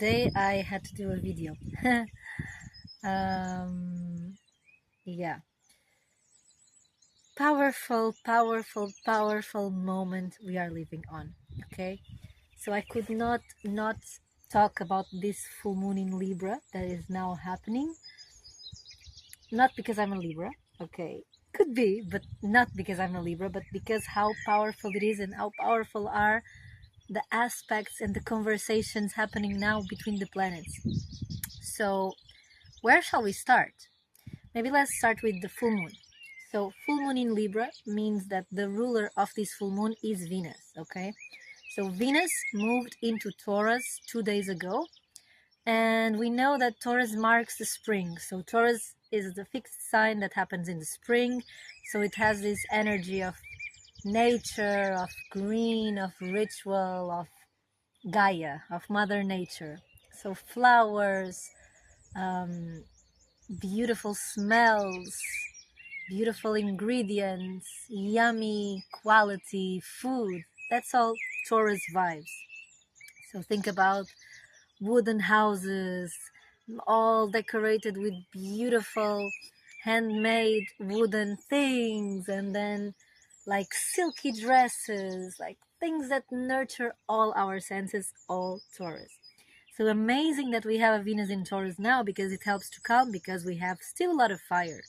today I had to do a video. Yeah, powerful moment we are living on. Okay, so I could not talk about this full moon in Libra that is now happening. Not because I'm a Libra, okay, could be, but not because I'm a Libra, but because how powerful it is and how powerful are the aspects and the conversations happening now between the planets. So where shall we start? Maybe let's start with the full moon. So full moon in Libra means that the ruler of this full moon is Venus, okay? So Venus moved into Taurus 2 days ago, and we know that Taurus marks the spring. So Taurus is the fixed sign that happens in the spring. So it has this energy of nature, of green, of ritual, of Gaia, of Mother Nature. So flowers, beautiful smells, beautiful ingredients, yummy quality food. That's all Taurus vibes. So think about wooden houses, all decorated with beautiful handmade wooden things, and then like silky dresses, like things that nurture all our senses, all Taurus. So amazing that we have a Venus in Taurus now, because it helps to calm, because we have still a lot of fire.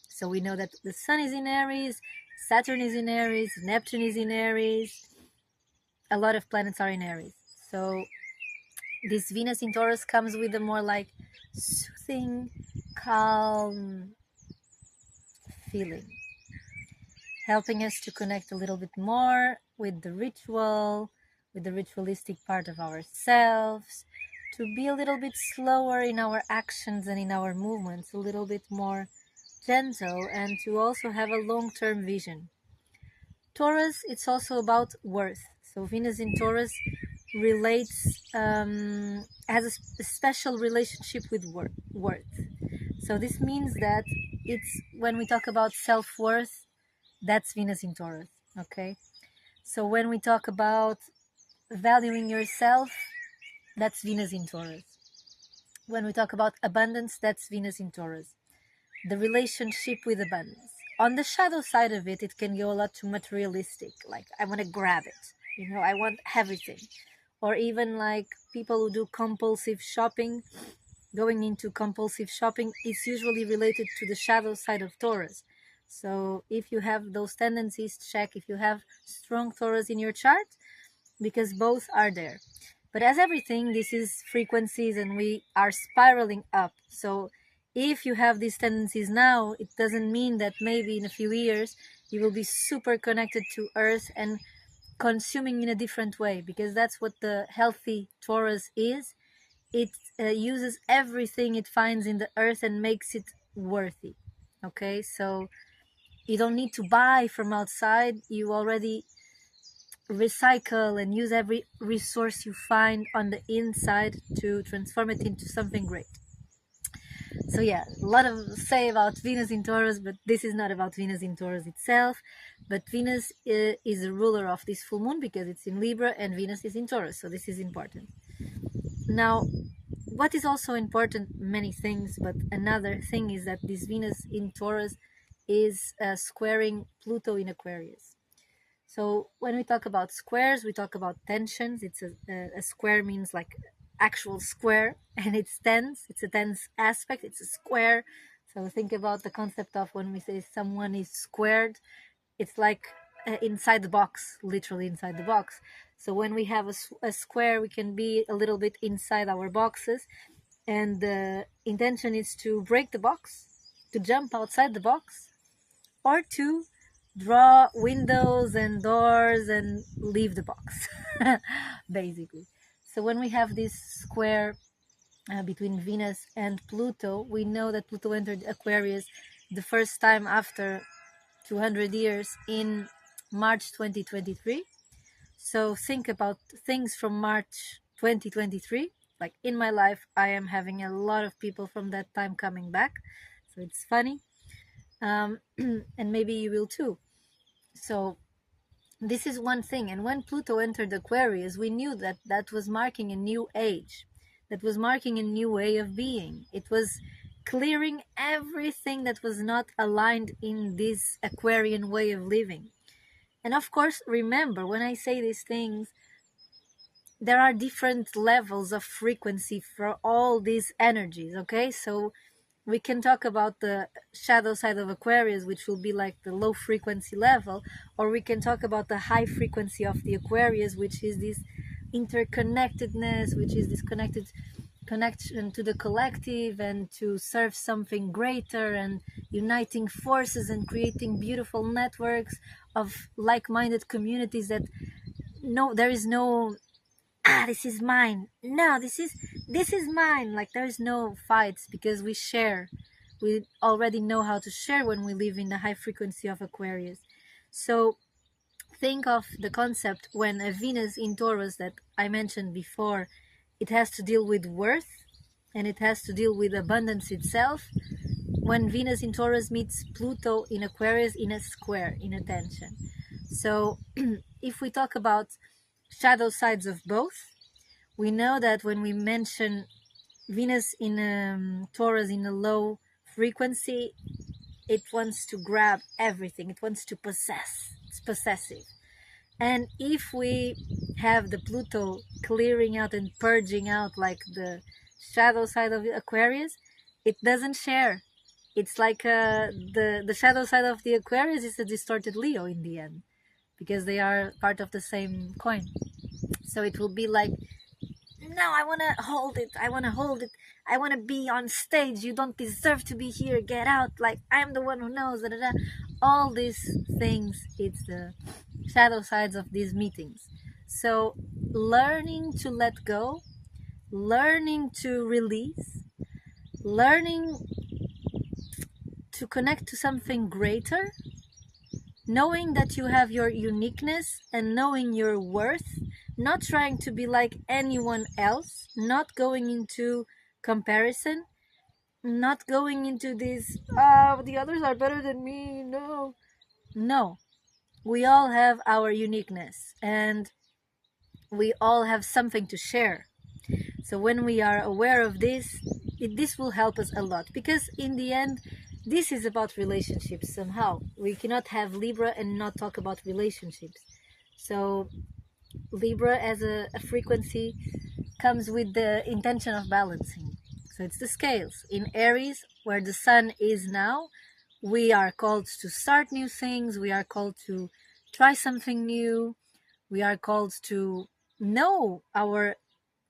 So we know that the Sun is in Aries, Saturn is in Aries, Neptune is in Aries, a lot of planets are in Aries. So this Venus in Taurus comes with a more like soothing, calm feeling, helping us to connect a little bit more with the ritual, with the ritualistic part of ourselves, to be a little bit slower in our actions and in our movements, a little bit more gentle, and to also have a long-term vision. Taurus, it's also about worth. So Venus in Taurus relates, has a special relationship with worth. So this means that it's when we talk about self-worth, that's Venus in Taurus, okay? So when we talk about valuing yourself, that's Venus in Taurus. When we talk about abundance, that's Venus in Taurus. The relationship with abundance. On the shadow side of it, it can go a lot to materialistic, like I want to grab it, I want everything. Or even like people who do compulsive shopping, going into compulsive shopping is usually related to the shadow side of Taurus. So if you have those tendencies, check if you have strong Taurus in your chart, because both are there. But as everything, this is frequencies and we are spiraling up. So if you have these tendencies now, it doesn't mean that maybe in a few years you will be super connected to Earth and consuming in a different way, because that's what the healthy Taurus is. It uses everything it finds in the earth and makes it worthy. Okay, so you don't need to buy from outside. You already recycle and use every resource you find on the inside to transform it into something great. So yeah, a lot of say about Venus in Taurus, but this is not about Venus in Taurus itself. But Venus is a ruler of this full moon because it's in Libra and Venus is in Taurus, so this is important. Now, what is also important, many things, but another thing is that this Venus in Taurus is squaring Pluto in Aquarius. So when we talk about squares, we talk about tensions. It's a square means like actual square, and it's tense. It's a tense aspect. It's a square. So think about the concept of when we say someone is squared, it's like inside the box, literally inside the box. So when we have a square, we can be a little bit inside our boxes, and the intention is to break the box, to jump outside the box, or to draw windows and doors and leave the box, basically. So when we have this square between Venus and Pluto, we know that Pluto entered Aquarius the first time after 200 years in March 2023. So think about things from March 2023. Like in my life, I am having a lot of people from that time coming back. So it's funny. And maybe you will too. So this is one thing. And when Pluto entered Aquarius, we knew that that was marking a new age. that was marking a new way of being. It was clearing everything that was not aligned in this Aquarian way of living. And of course, remember, when I say these things, there are different levels of frequency for all these energies, okay? So we can talk about the shadow side of Aquarius, which will be like the low frequency level, or we can talk about the high frequency of the Aquarius, which is this interconnectedness, which is this connection to the collective and to serve something greater, and uniting forces and creating beautiful networks of like-minded communities that there is no this is mine, no, this is mine. Like, there is no fights, because we share. We already know how to share when we live in the high frequency of Aquarius. So think of the concept when a Venus in Taurus that I mentioned before, it has to deal with worth, and it has to deal with abundance itself. When Venus in Taurus meets Pluto in Aquarius, in a square, in a tension. So if we talk about shadow sides of both, we know that when we mention Venus in Taurus in a low frequency, it wants to grab everything. It wants to possess. It's possessive. And if we have the Pluto clearing out and purging out, like the shadow side of Aquarius, it doesn't share. It's like the shadow side of the Aquarius is a distorted Leo in the end, because they are part of the same coin. So it will be like, no, I want to hold it. I want to hold it. I want to be on stage. You don't deserve to be here. Get out. Like, I'm the one who knows. Da, da, da. All these things, it's the shadow sides of these meetings. So learning to let go, learning to release, learning to connect to something greater, knowing that you have your uniqueness and knowing your worth, not trying to be like anyone else, not going into comparison, not going into this, the others are better than me. No, we all have our uniqueness, and we all have something to share. So when we are aware of this, this will help us a lot, because in the end, this is about relationships somehow. We cannot have Libra and not talk about relationships. So Libra as a frequency comes with the intention of balancing. So it's the scales. In Aries, where the sun is now, we are called to start new things. We are called to try something new. We are called to know our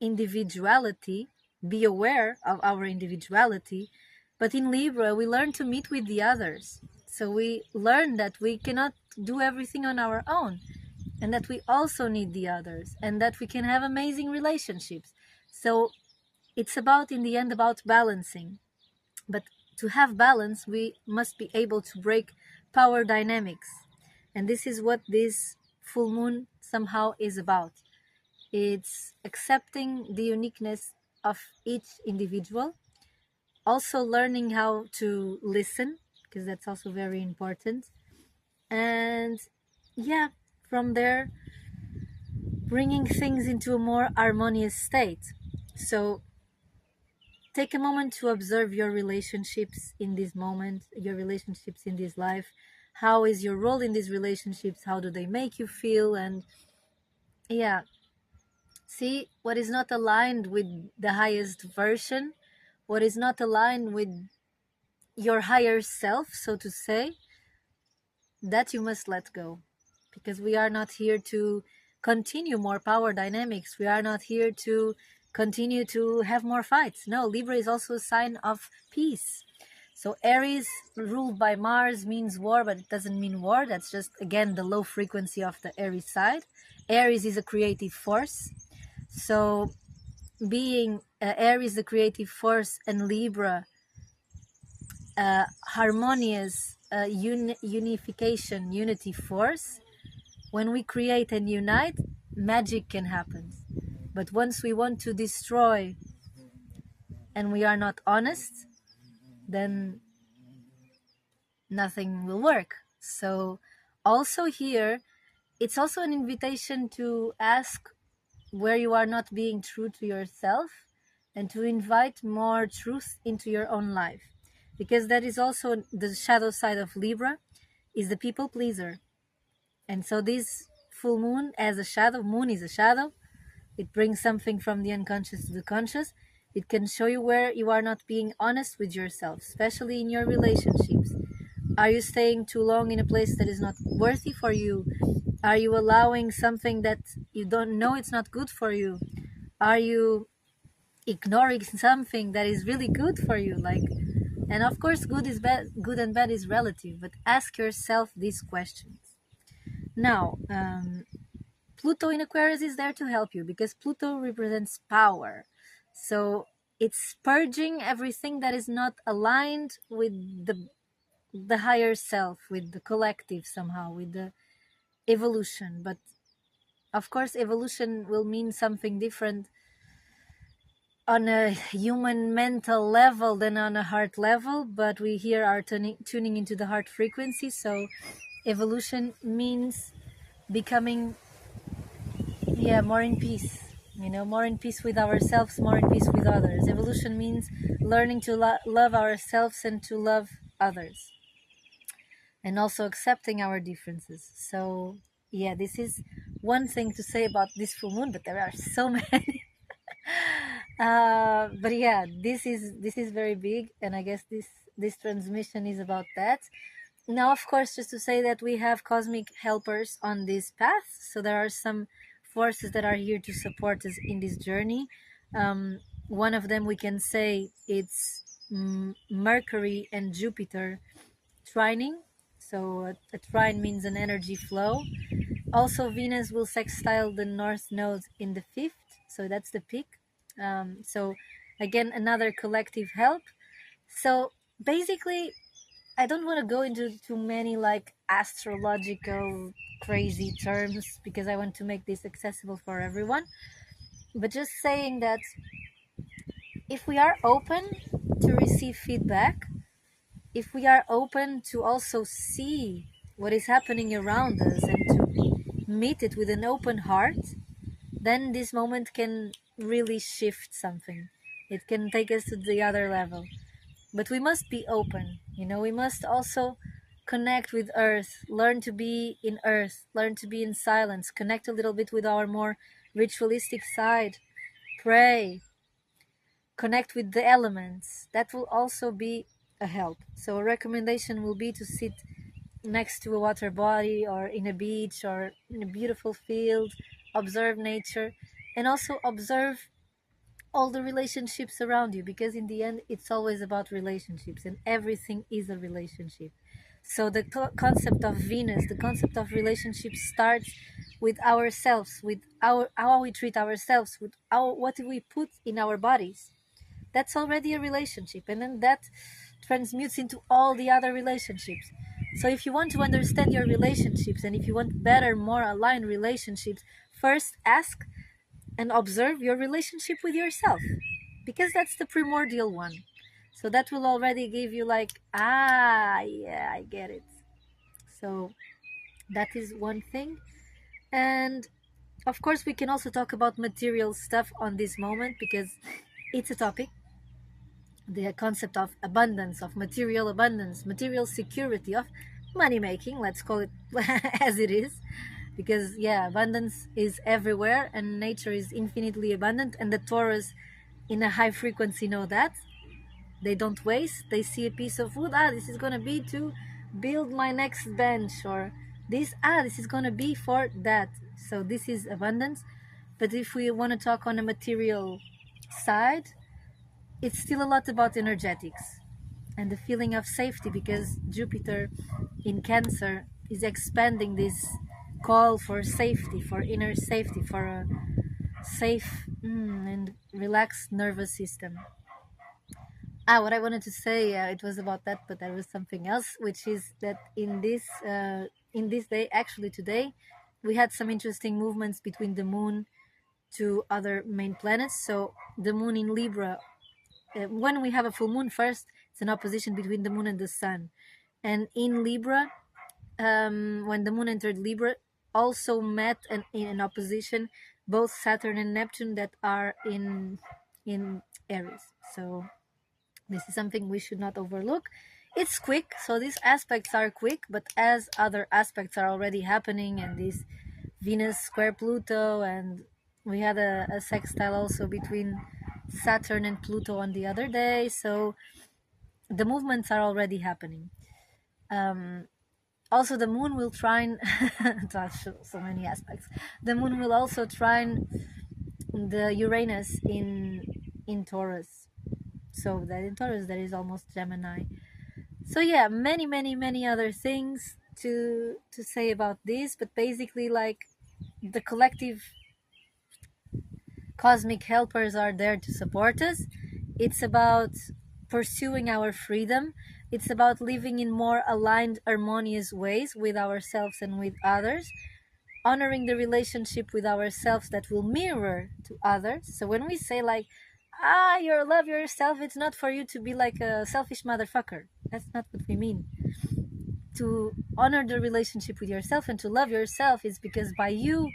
individuality, be aware of our individuality. But in Libra, we learn to meet with the others. So we learn that we cannot do everything on our own, and that we also need the others, and that we can have amazing relationships. So it's about, in the end, about balancing. But to have balance, we must be able to break power dynamics. And this is what this full moon somehow is about. It's accepting the uniqueness of each individual, also learning how to listen, because that's also very important. And yeah, from there, bringing things into a more harmonious state. So take a moment to observe your relationships in this moment, your relationships in this life. How is your role in these relationships? How do they make you feel? And yeah, see what is not aligned with the highest version, what is not aligned with your higher self, so to say, that you must let go. Because we are not here to continue more power dynamics. We are not here to continue to have more fights. No, Libra is also a sign of peace. So Aries, ruled by Mars, means war, but it doesn't mean war. That's just, again, the low frequency of the Aries side. Aries is a creative force. So being Aries, the creative force, and Libra, harmonious unification, unity force, when we create and unite, magic can happen. But once we want to destroy and we are not honest, then nothing will work. So also here, it's also an invitation to ask where you are not being true to yourself and to invite more truth into your own life, because that is also the shadow side of Libra, is the people pleaser. And so this full moon as a shadow, moon is a shadow, it brings something from the unconscious to the conscious. It can show you where you are not being honest with yourself, especially in your relationships. Are you staying too long in a place that is not worthy for you? Are you allowing something that you don't know it's not good for you? Are you ignoring something that is really good for you? Like, and of course, good is bad, good and bad is relative, but ask yourself these questions. Now, Pluto in Aquarius is there to help you because Pluto represents power. So it's purging everything that is not aligned with the higher self, with the collective somehow, with the evolution. But of course, evolution will mean something different on a human mental level than on a heart level. But we here are tuning into the heart frequency. So evolution means becoming, yeah, more in peace, more in peace with ourselves, more in peace with others. Evolution means learning to love ourselves and to love others, and also accepting our differences. So yeah, this is one thing to say about this full moon, but there are so many. But yeah, this is very big, and I guess this transmission is about that. Now, of course, just to say that we have cosmic helpers on this path. So there are some forces that are here to support us in this journey. One of them we can say it's Mercury and Jupiter trining. So a trine means an energy flow. Also, Venus will sextile the North Node in the 5th. So that's the peak. So again, another collective help. So basically, I don't want to go into too many like astrological crazy terms because I want to make this accessible for everyone. But just saying that if we are open to receive feedback, if we are open to also see what is happening around us and to meet it with an open heart, then this moment can really shift something. It can take us to the other level. But we must be open, we must also connect with earth, learn to be in earth, learn to be in silence, connect a little bit with our more ritualistic side, pray, connect with the elements. That will also be a help. So a recommendation will be to sit next to a water body or in a beach or in a beautiful field, observe nature, and also observe all the relationships around you, because in the end it's always about relationships and everything is a relationship. So the concept of Venus, the concept of relationships starts with ourselves, with our how we treat ourselves, with our what we put in our bodies. That's already a relationship, and then that transmutes into all the other relationships. So if you want to understand your relationships and if you want better, more aligned relationships, first ask and observe your relationship with yourself, because that's the primordial one. So that will already give you like, yeah, I get it. So that is one thing. And of course we can also talk about material stuff on this moment, because it's a topic, the concept of abundance, of material abundance, material security, of money making, let's call it as it is. Because yeah, abundance is everywhere and nature is infinitely abundant, and the Taurus in a high frequency know that. They don't waste. They see a piece of wood, this is going to be to build my next bench, or this is going to be for that. So this is abundance. But if we want to talk on a material side, it's still a lot about energetics and the feeling of safety, because Jupiter in Cancer is expanding this call for safety, for inner safety, for a safe and relaxed nervous system. What I wanted to say, it was about that, but there was something else, which is that in this day, actually today, we had some interesting movements between the moon to other main planets. So the moon in Libra, when we have a full moon, first it's an opposition between the moon and the sun, and in Libra, when the moon entered Libra, also met in an opposition both Saturn and Neptune that are in in Aries. So this is something we should not overlook. It's quick, so these aspects are quick, but as other aspects are already happening, and this Venus square Pluto, and we had a sextile also between Saturn and Pluto on the other day, so the movements are already happening. Also, the moon will trine so many aspects. The moon will also trine the Uranus in Taurus. So that in Taurus there is almost Gemini. So yeah, many other things to say about this, but basically, like, the collective cosmic helpers are there to support us. It's about pursuing our freedom. It's about living in more aligned, harmonious ways with ourselves and with others, honoring the relationship with ourselves that will mirror to others. So when we say, like, you love yourself, it's not for you to be like a selfish motherfucker. That's not what we mean. To honor the relationship with yourself and to love yourself is because by you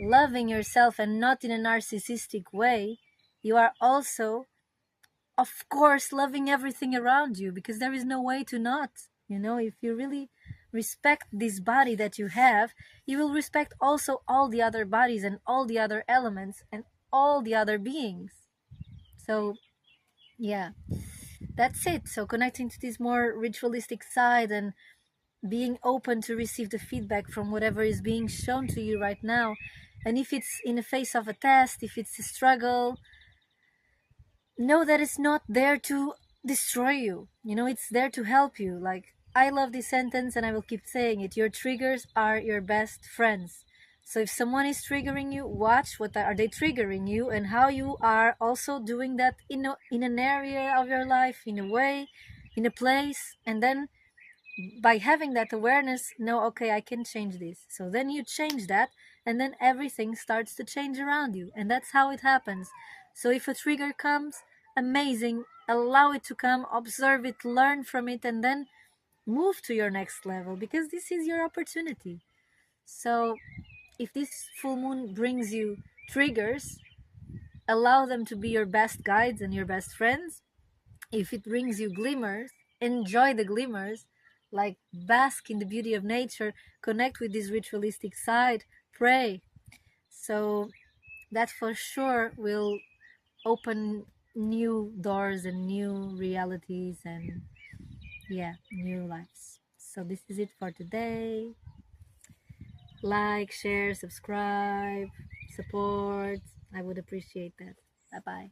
loving yourself, and not in a narcissistic way, you are also, of course, loving everything around you, because there is no way to not. If you really respect this body that you have, you will respect also all the other bodies and all the other elements and all the other beings. So yeah, that's it. So connecting to this more ritualistic side and being open to receive the feedback from whatever is being shown to you right now. And if it's in the face of a test, if it's a struggle, know that it's not there to destroy you. It's there to help you. Like, I love this sentence and I will keep saying it. Your triggers are your best friends. So if someone is triggering you, watch what are they triggering you, and how you are also doing that in an area of your life, in a way, in a place. And then by having that awareness, know, okay, I can change this. So then you change that, and then everything starts to change around you. And that's how it happens. So if a trigger comes, amazing, allow it to come, observe it, learn from it, and then move to your next level, because this is your opportunity. So if this full moon brings you triggers, allow them to be your best guides and your best friends. If it brings you glimmers, enjoy the glimmers, like, bask in the beauty of nature, connect with this ritualistic side, pray. So that for sure will open new doors and new realities and, yeah, new lives. So this is it for today. Like, share, subscribe, support. I would appreciate that. Bye bye.